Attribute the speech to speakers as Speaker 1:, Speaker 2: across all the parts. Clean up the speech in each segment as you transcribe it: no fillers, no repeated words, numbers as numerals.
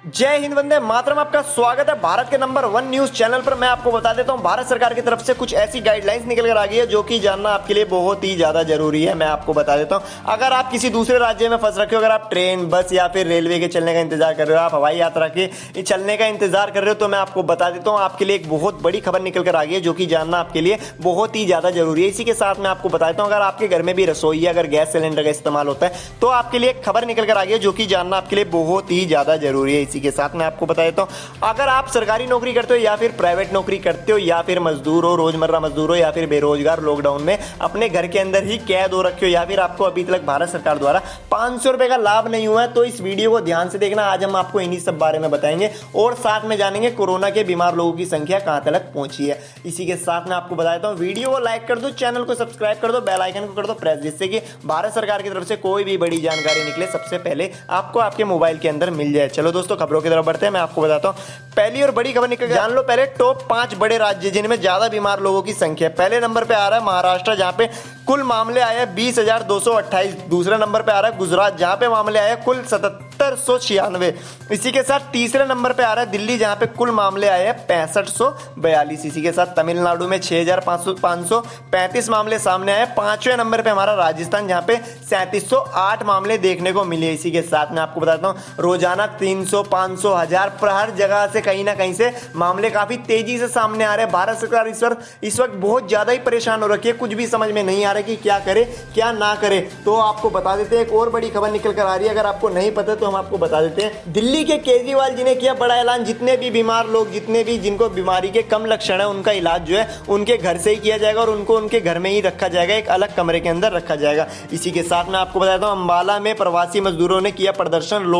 Speaker 1: जय हिंद, वंदे मातरम। आपका स्वागत है भारत के नंबर 1 न्यूज चैनल पर। मैं आपको बता देता हूं, भारत सरकार की तरफ से कुछ ऐसी गाइडलाइंस निकल कर आ गई है जो कि जानना आपके लिए बहुत ही ज्यादा जरूरी है। मैं आपको बता देता हूं, अगर आप किसी दूसरे राज्य में फंस रखे हो, अगर आप ट्रेन, बस या फिर रेलवे के चलने का इंतजार कर रहे हो, आप हवाई यात्रा के चलने का इंतजार कर रहे हो, तो मैं आपको बता देता हूँ आपके लिए एक बहुत बड़ी खबर निकल कर आ गई है जो कि जानना आपके लिए बहुत ही ज्यादा जरूरी है। इसी के साथ मैं आपको बता देता हूँ, अगर आपके घर में भी रसोई है, अगर गैस सिलेंडर का इस्तेमाल होता है, तो आपके लिए एक खबर निकल कर आ गई है जो कि जानना आपके लिए बहुत ही ज्यादा जरूरी है। इसी के साथ मैं आपको बता देता हूं, अगर आप सरकारी नौकरी करते हो या फिर प्राइवेट नौकरी करते हो या फिर मजदूर हो, रोजमर्रा मजदूर हो या फिर बेरोजगार, लॉकडाउन में अपने घर के अंदर ही कैद हो रखे हो या फिर आपको अभी तक भारत सरकार द्वारा 500 रुपए का लाभ नहीं हुआ है, तो इस वीडियो को ध्यान से देखना। आज हम आपको इन्हीं सब बारे में बताएंगे और साथ में जानेंगे कोरोना के बीमार लोगों की संख्या कहां तक पहुंची है। इसी के साथ मैं आपको बताता हूं, वीडियो को लाइक कर दो, चैनल को सब्सक्राइब कर दो, बेल आइकन को कर दो प्रेस, जिससे कि भारत सरकार की तरफ से कोई भी बड़ी जानकारी निकले सबसे पहले आपको आपके मोबाइल के अंदर मिल जाए। चलो दोस्तों, खबरों की तरफ बढ़ते हैं। मैं आपको बताता हूं, पहली और बड़ी खबर निकल, जान लो पहले टॉप 5 बड़े राज्य जिनमें ज्यादा बीमार लोगों की संख्या। पहले नंबर पे आ रहा है महाराष्ट्र, जहां पे कुल मामले आए हैं 20,228। दूसरे नंबर पे आ रहा है गुजरात, जहां पे मामले आए हैं कुल 7796। इसी के साथ तीसरे नंबर पे आ रहा है दिल्ली, जहां पे कुल मामले आए हैं 6542। इसी के साथ तमिलनाडु में 6535 मामले सामने आए। पांचवें नंबर पे हमारा राजस्थान, जहां पे 3708 मामले देखने को मिले। इसी के साथ मैं आपको बताता हूं, रोजाना 300, 500, 1000 पर हर जगह से कहीं ना कहीं से मामले काफी तेजी से सामने आ रहे हैं। भारत सरकार इस वक्त बहुत ज्यादा ही परेशान हो रखी है, कुछ भी समझ में नहीं आ रहा कि क्या करे क्या ना करे। तो आपको बता देते हैं, एक और बड़ी खबर निकल कर आ रही है, अगर आपको नहीं पता तो हम आपको बता देते हैं। दिल्ली के केजरीवाल जी ने किया बड़ा ऐलान, जितने भी बीमार लोग, जितने भी जिनको बीमारी के कम लक्षण है, उनका इलाज जो है उनके घर से ही किया जाएगा और उनको उनके घर में ही रखा जाएगा, एक अलग कमरे के अंदर रखा जाएगा। इसी के साथ मैं आपको बताता हूं, अंबाला में प्रवासी मजदूरों ने किया प्रदर्शन,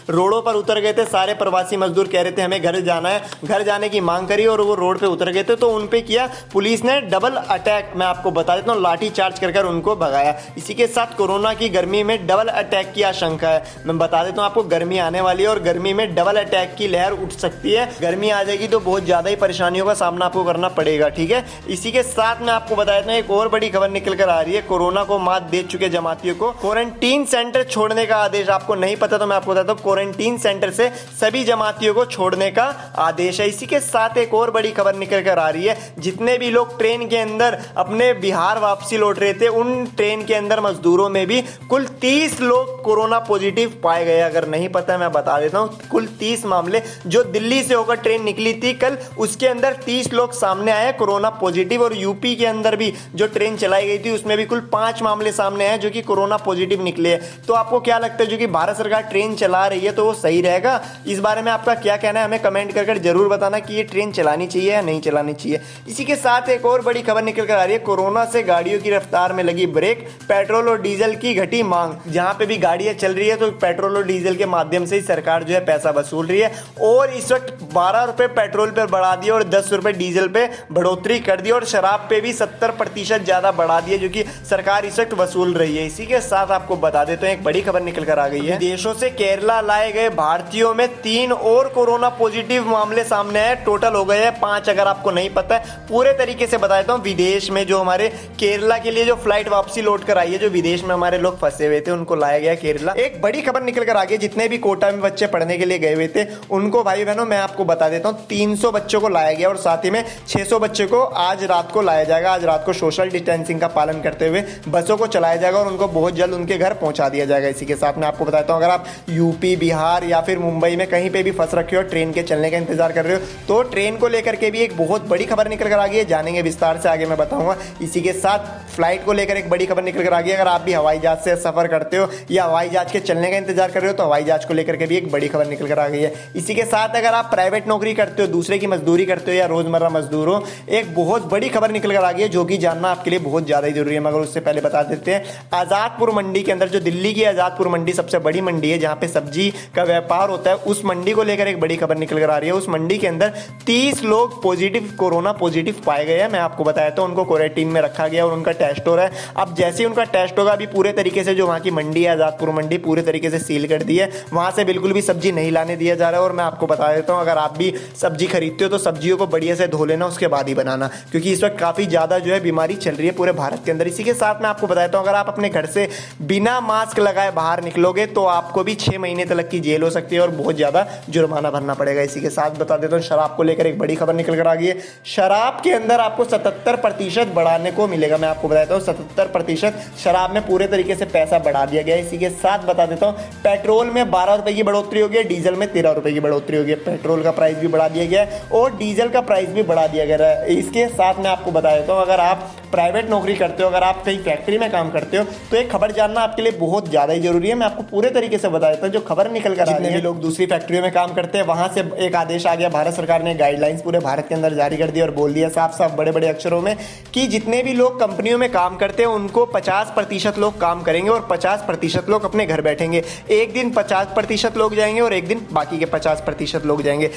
Speaker 1: रोडों पर उतर गए थे। सारे प्रवासी मजदूर कह रहे थे हमें घर जाना है, घर जाने की मांग करी और वो रोड पे उतर गए थे, तो उन पे किया पुलिस ने डबल अटैक। मैं आपको बता देता हूं, लाठी चार्ज कर उनको भगाया। इसी के साथ कोरोना की गर्मी में डबल अटैक की आशंका है। मैं बता देता हूं आपको, गर्मी आने वाली है और गर्मी में डबल अटैक की लहर उठ सकती है। गर्मी आ जाएगी तो बहुत ज्यादा ही परेशानियों का सामना आपको करना पड़ेगा, ठीक है। इसी के साथ मैं आपको बता देता हूं, एक और बड़ी खबर निकल कर आ रही है, कोरोना को मात दे चुके जमातियों को क्वारंटीन सेंटर छोड़ने का आदेश। आपको नहीं पता तो मैं आपको बताता हूं, क्वारंटीन सेंटर से सभी जमातियों को छोड़ने का आदेश है। इसी के साथ एक और बड़ी खबर निकल कर आ रही है, जितने भी लोग ट्रेन के अंदर अपने बिहार वापसी लौट रहे थे, उन ट्रेन के अंदर मजदूरों में भी कुल 30 लोग कोरोना पॉजिटिव पाए गए। अगर नहीं पता मैं बता देता हूं, कुल 30 मामले जो दिल्ली से होकर ट्रेन निकली थी कल, उसके अंदर 30 लोग सामने आए कोरोना पॉजिटिव। और यूपी के अंदर भी जो ट्रेन चलाई गई थी उसमें भी कुल 5 मामले सामने आए जो कि कोरोना पॉजिटिव निकले। तो आपको क्या लगता है, जो कि भारत सरकार ट्रेन चला रही है तो वो सही रहेगा? इस बारे में आपका क्या कहना है, हमें कमेंट कर जरूर बताना कि ये ट्रेन चलानी चाहिए या नहीं चलानी चाहिए। इसी के साथ एक और बड़ी खबर निकल कर आ रही है, कोरोना से गाड़ियों की रफ्तार में लगी ब्रेक, पेट्रोल और डीजल की घटी मांग। जहां पे भी गाड़ियां चल रही है तो पेट्रोल और डीजल के माध्यम से ही सरकार जो है पैसा वसूल रही है और इस वक्त 12 रुपए पेट्रोल पर बढ़ा दिया और 10 रुपए डीजल पे बढ़ोतरी कर दी और शराब पे भी 70% ज्यादा बढ़ा दिया, जो कि सरकार इस वक्त वसूल रही है। इसी के साथ आपको बता देते हैं, एक बड़ी खबर निकल कर आ गई है, विदेशों से केरला लाए गए भारतीयों में 3 और कोरोना पॉजिटिव मामले सामने आए। टोटल हो गए हैं 5। अगर आपको नहीं पता है, पूरे तरीके से बता देता हूं, विदेश में जो हमारे केरला के लिए जो फ्लाइट वापसी लौट कर आई है, जो विदेश में हमारे लोग फंसे हुए थे, उनको लाया गया केरला। एक बड़ी खबर निकल कर आ गई, जितने भी कोटा में बच्चे पढ़ने के लिए गए हुए थे उनको, भाई बहनों मैं आपको बता देता हूं, 300 बच्चों को लाया गया और साथ ही में 600 बच्चों को आज रात को लाया जाएगा। आज रात को सोशल डिस्टेंसिंग का पालन करते हुए बसों को चलाया जाएगा और उनको बहुत जल्द उनके घर पहुंचा दिया जाएगा। इसी के साथ मैं आपको बताता हूं, अगर आप यूपी, बिहार या फिर मुंबई में कहीं पे भी फंस रखे हो, ट्रेन के चलने का इंतजार कर रहे हो, तो ट्रेन को लेकर के भी एक बहुत बड़ी खबर निकल कर आ गई है, जानेंगे विस्तार से, आगे मैं बताऊंगा। इसी के साथ फ्लाइट को लेकर एक बड़ी खबर निकल कर आ गई है, अगर आप भी हवाई जहाज से सफर करते हो या हवाई जहाज के चलने का इंतजार कर रहे हो तो हवाई जहाज को लेकर के भी एक बड़ी खबर निकल कर आ गई है। इसी के साथ अगर आप प्राइवेट नौकरी करते हो, दूसरे की मजदूरी करते हो या रोजमर्रा मजदूर हो, एक बहुत बड़ी खबर निकल कर आ गई है जो कि जानना आपके लिए बहुत ज्यादा ही जरूरी है। मगर उससे पहले बता देते हैं, आजादपुर मंडी के अंदर, जो दिल्ली की आजादपुर मंडी सबसे बड़ी मंडी है जहां पे सब्जी का व्यापार होता है, उस मंडी को लेकर एक बड़ी खबर निकल कर आ रही है। उस मंडी के अंदर 30 लोग पॉजिटिव, कोरोना पॉजिटिव पाए गए हैं। मैं आपको बताया था, उनको क्वारंटीन में रखा गया और उनका टेस्ट हो रहा है। अब जैसे ही उनका टेस्ट होगा, अभी पूरे तरीके से जो वहाँ की मंडी है आज़ादपुर मंडी पूरे तरीके से सील कर दी है, वहाँ से बिल्कुल भी सब्जी नहीं लाने दिया जा रहा है। और मैं आपको बता देता हूँ, अगर आप भी सब्जी खरीदते हो तो सब्जियों को बढ़िया से धो लेना, उसके बाद ही बनाना, क्योंकि इस वक्त काफ़ी ज़्यादा जो है बीमारी चल रही है पूरे भारत के अंदर। इसी के साथ मैं आपको बता देता हूँ, अगर आप अपने घर से बिना मास्क लगाए बाहर निकलोगे तो आपको भी 6 महीने तक की जेल हो सकती है और बहुत ज़्यादा जुर्माना भरना पड़ेगा। इसी के साथ बता देता हूँ, शराब को लेकर एक बड़ी खबर निकल कर आ गई है। शराब के अंदर आपको 77% बढ़ाने को मिलेगा। मैं आपको बताता हूँ 77% शराब में पूरे तरीके से पैसा बढ़ा दिया गया है। इसी के साथ बता देता हूँ, पेट्रोल में 12 रुपए की बढ़ोतरी होगी, डीजल में 13 रुपए की बढ़ोतरी होगी। पेट्रोल का प्राइस भी बढ़ा दिया गया है और डीजल का प्राइस भी बढ़ा दिया गया है। इसके साथ मैं आपको बता देता हूँ, अगर आप प्राइवेट नौकरी करते हो, अगर आप कहीं फैक्ट्री में काम करते हो, तो एक खबर जानना आपके लिए बहुत ज़्यादा ही जरूरी है। मैं आपको पूरे तरीके से बता देता हूँ जो खबर निकल कर आ रही है। लोग दूसरी फैक्ट्रियों में काम करते हैं, वहां से एक आदेश आ गया, भारत सरकार ने गाइडलाइंस पूरे भारत के अंदर जारी कर दी और बोल दिया साफ साफ बड़े बड़े अक्षरों में कि जितने भी लोग कंपनियों में काम करते हैं उनको 50% लोग काम करेंगे और 50% लोग अपने घर बैठेंगे। एक दिन 50% लोग जाएंगे और एक दिन बाकी के 50% लोग जाएंगे।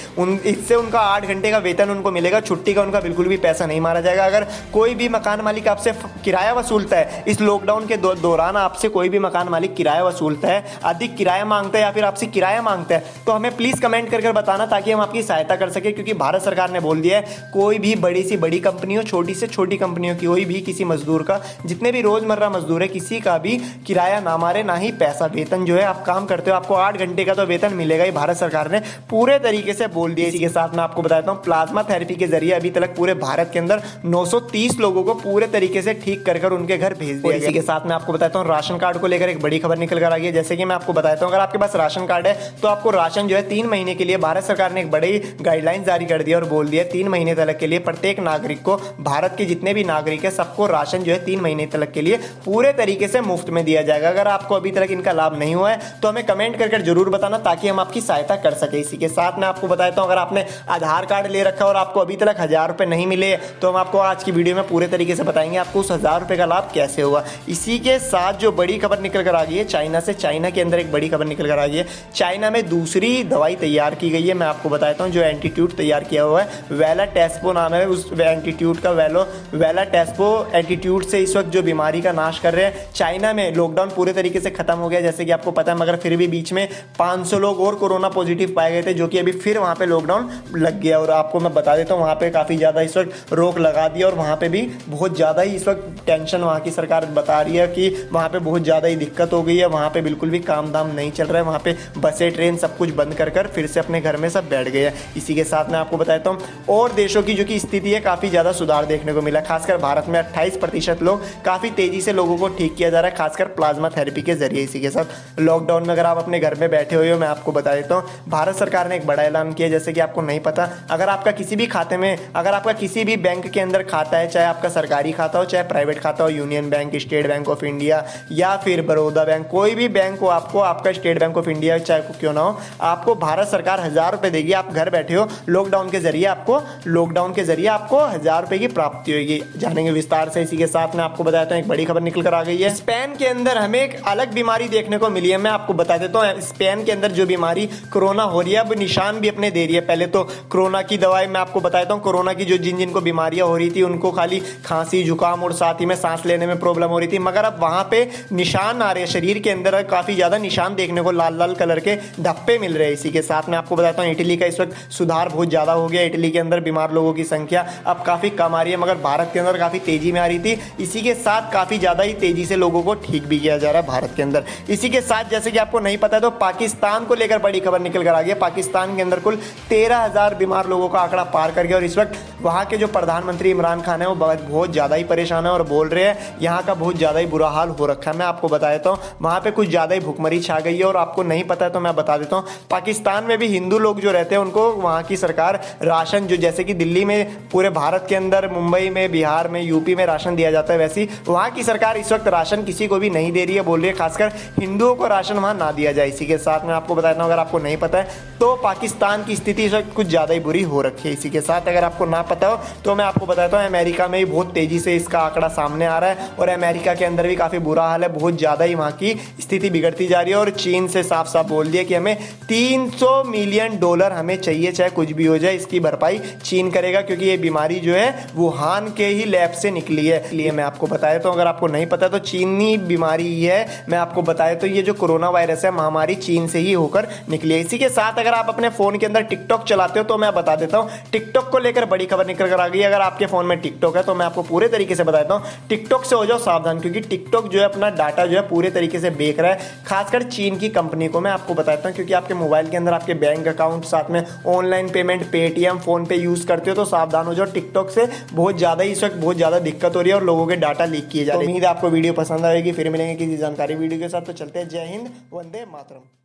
Speaker 1: इससे उनका 8 घंटे का वेतन उनको मिलेगा, छुट्टी का उनका बिल्कुल भी पैसा नहीं मारा जाएगा। अगर कोई भी मकान मालिक आपसे किराया वसूलता है, इस लॉकडाउन के दौरान आपसे कोई भी मकान मालिक किराया वसूलता है, अधिक किराया मांगता है या फिर आपसे किराया मांगता है, तो हमें प्लीज कमेंट कर बताना ताकि हम आपकी सहायता कर सके। क्योंकि भारत सरकार ने बोल दिया है, कोई भी बड़ी सी बड़ी कंपनी हो, छोटी से छोटी कंपनियों की, कोई भी किसी मजदूर का, जितने भी रोजमर्रा मजदूर है, किसी का भी किराया ना मारे, ना ही पैसा। वेतन जो है आप काम करते हो, आपको 8 घंटे का तो वेतन मिलेगा ही, भारत सरकार ने पूरे तरीके से बोल दिया। इसी के साथ मैं आपको बताता हूँ, प्लाज्मा थेरेपी के जरिए अभी तक पूरे भारत के अंदर 930 लोगों को पूरे तरीके से ठीक कर उनके घर भेज दिया। इसी के साथ मैं आपको बताता हूँ, राशन कार्ड को लेकर एक बड़ी खबर निकल कर आ गई है। जैसे कि मैं आपको बताता हूँ, अगर आपके पास राशन कार्ड है तो आपको राशन जो है 3 महीने के लिए भारत सरकार ने एक बड़ी गाइडलाइन जारी कर दिया और बोल दिया 3 महीने तक के लिए प्रत्येक नागरिक को, भारत के जितने भी नागरिक है सबको राशन जो है 3 महीने तक के लिए पूरे तरीके से मुफ्त में दिया जाएगा। अगर आपको अभी तक इनका लाभ नहीं हुआ है तो हमें कमेंट कर जरूर बताना ताकि हम आपकी सहायता कर सके। इसी के साथ मैं आपको बताता हूँ, अगर आपने आधार कार्ड ले रखा और आपको अभी तक 1000 रुपए नहीं मिले तो हम आपको आज की वीडियो में पूरे तरीके से बताएंगे आपको उस 1000 रुपए का लाभ कैसे होगा। इसी के साथ जो बड़ी खबर निकल कर आ गई है चाइना से, चाइना के अंदर एक बड़ी खबर निकल कर आ गई है। चाइना में दूसरी दवाई तैयार की गई है। मैं आपको बताता हूँ, जो एंटीट्यूड तैयार किया हुआ है, वेला टेस्पो नाम है उस एंटीट्यूड का। वेला टेस्पो एंटीट्यूड से इस वक्त जो बीमारी का नाश कर रहे हैं। चाइना में लॉकडाउन पूरे तरीके से खत्म हो गया जैसे कि आपको पता है, मगर फिर भी बीच में 500 लोग और कोरोना पॉजिटिव पाए गए थे, जो कि अभी फिर वहां पे लॉकडाउन लग गया। और आपको मैं बता देता हूँ, वहां पे काफी ज्यादा इस वक्त रोक लगा दी और वहां पे भी बहुत ज्यादा ही इस वक्त टेंशन वहां की सरकार बता रही है कि वहां पे बहुत ज्यादा ही दिक्कत हो गई है। वहां पे बिल्कुल भी काम धाम नहीं चल रहा है, वहां पे बसें ट्रेन सब कुछ बंद कर फिर से अपने घर में सब बैठ गए हैं। इसी के साथ मैं आपको बताता हूँ, और देशों की जो कि स्थिति है काफी ज्यादा सुधार देखने को मिला। खासकर भारत में 28% लोग, काफी तेजी से लोगों को ठीक किया जा रहा है, खासकर प्लाज्मा थेरेपी के जरिए। इसी के साथ लॉकडाउन में अगर आप अपने घर में बैठे हुए हो, मैं आपको बता देता हूँ, भारत सरकार ने एक बड़ा ऐलान किया। जैसे कि आपको नहीं पता, अगर आपका किसी भी खाते में, अगर आपका किसी भी बैंक के अंदर खाता है, चाहे आपका सरकारी खाता हो चाहे प्राइवेट खाता हो, union bank, state bank of India या फिर बड़ौदा बैंक, कोई भी बैंक हो, आपको आपका स्टेट बैंक ऑफ इंडिया चाहे क्यों ना हो, आपको भारत सरकार 1000 रुपए देगी। आप घर बैठे हो, लॉकडाउन के जरिए आपको 1000 रुपए की प्राप्ति होगी। जानेंगे विस्तार से। इसी के साथ मैं आपको बताता हूँ, एक बड़ी खबर निकल कर आ गई है। स्पेन के अंदर हमें एक अलग बीमारी देखने को मिली है। मैं आपको बता देता हूँ, स्पेन के अंदर जो बीमारी कोरोना हो रही है, अब निशान भी अपने दे रही है। पहले तो कोरोना की दवाई मैं आपको बताता हूँ, कोरोना की जो जिनको बीमारियां हो रही थी उनको खाली खांसी, जुकाम और साथ ही में सांस लेने में प्रॉब्लम हो रही थी, मगर अब वहां पे निशान आ रहे हैं, शरीर के अंदर काफी ज्यादा निशान देखने को, लाल लाल कलर के धब्बे मिल रहे हैं। इसी के साथ मैं आपको बताता हूँ, इटली का इस वक्त सुधार बहुत ज्यादा हो गया। इटली के अंदर बीमार लोगों की संख्या अब काफी कम आ रही है, मगर भारत के अंदर काफी तेजी में आ रही थी। इसी के साथ काफी ज्यादा ही तेजी से लोगों को ठीक भी किया जा रहा है भारत के अंदर। इसी के साथ जैसे कि आपको नहीं पता है तो पाकिस्तान को लेकर बड़ी खबर निकल कर आ गई। पाकिस्तान के अंदर कुल 13,000 बीमार लोगों का आंकड़ा पार कर गया और इस वक्त वहां के जो प्रधानमंत्री इमरान खान है वो बहुत ज्यादा ही परेशान है और बोल रहे हैं यहाँ का बहुत ज्यादा ही बुरा हाल हो रखा है। मैं आपको बता देता हूँ, वहां पे कुछ ज्यादा ही भूखमरी छा गई है। और आपको नहीं पता है तो मैं बता देता हूँ, पाकिस्तान में भी हिंदू लोग जो रहते हैं उनको वहां की सरकार राशन, जो जैसे कि दिल्ली में, पूरे भारत के अंदर, मुंबई में, बिहार में, यूपी में राशन दिया जाता है, वैसी वहां की सरकार इस वक्त राशन किसी को भी नहीं दे रही है। बोल रही है खासकर हिंदुओं को राशन वहां ना दिया जाए। इसी के साथ मैं आपको बताता हूँ, अगर आपको नहीं पता है तो पाकिस्तान की स्थिति इस वक्त कुछ ज्यादा ही बुरी हो रखी है। इसी के साथ अगर आपको ना पता हो तो मैं आपको बताता हूँ, अमेरिका में भी बहुत तेजी से इसका आंकड़ा सामने आ रहा है और अमेरिका के अंदर भी काफ़ी बुरा हाल है, बहुत ज़्यादा ही वहाँ की स्थिति बिगड़ती जा रही है। और चीन से साफ साफ बोल दिया कि हमें $300 मिलियन हमें चाहिए, चाहे कुछ भी हो जाए, इसकी भरपाई चीन करेगा, क्योंकि ये बीमारी जो है वुहान के ही लैब से निकली है। इसलिए मैं आपको बताया, तो अगर आपको नहीं पता तो चीनी बीमारी है, मैं आपको बताया तो ये जो कोरोना वायरस है महामारी चीन से ही होकर निकली है। इसी के साथ अगर आप अपने फोन के अंदर टिकटॉक चलाते हो तो मैं बता देता हूँ, टिकटॉक को लेकर बड़ी खबर निकल कर आ गई। अगर आपके फोन में टिकटॉक है तो मैं आपको पूरे तरीके से बताता हूँ, टिकटॉक से हो जाओ सावधान, क्योंकि टिकटॉक जो है अपना डाटा जो है पूरे तरीके से बेच रहा है, खासकर चीन की कंपनी को। मैं आपको बताता हूँ, क्योंकि आपके मोबाइल के अंदर आपके बैंक अकाउंट, साथ में ऑनलाइन पेमेंट, पेटीएम, फोन पे यूज करते हो तो सावधान हो जाओ। टिकटॉक से बहुत ज्यादा इस वक्त बहुत ज्यादा दिक्कत हो रही है और लोगों के डाटा लीक किए जा रहे हैं। उम्मीद है आपको वीडियो पसंद आएगी। फिर मिलेंगे किसी जानकारी वीडियो के साथ, तो चलते हैं। जय हिंद, वंदे मातरम।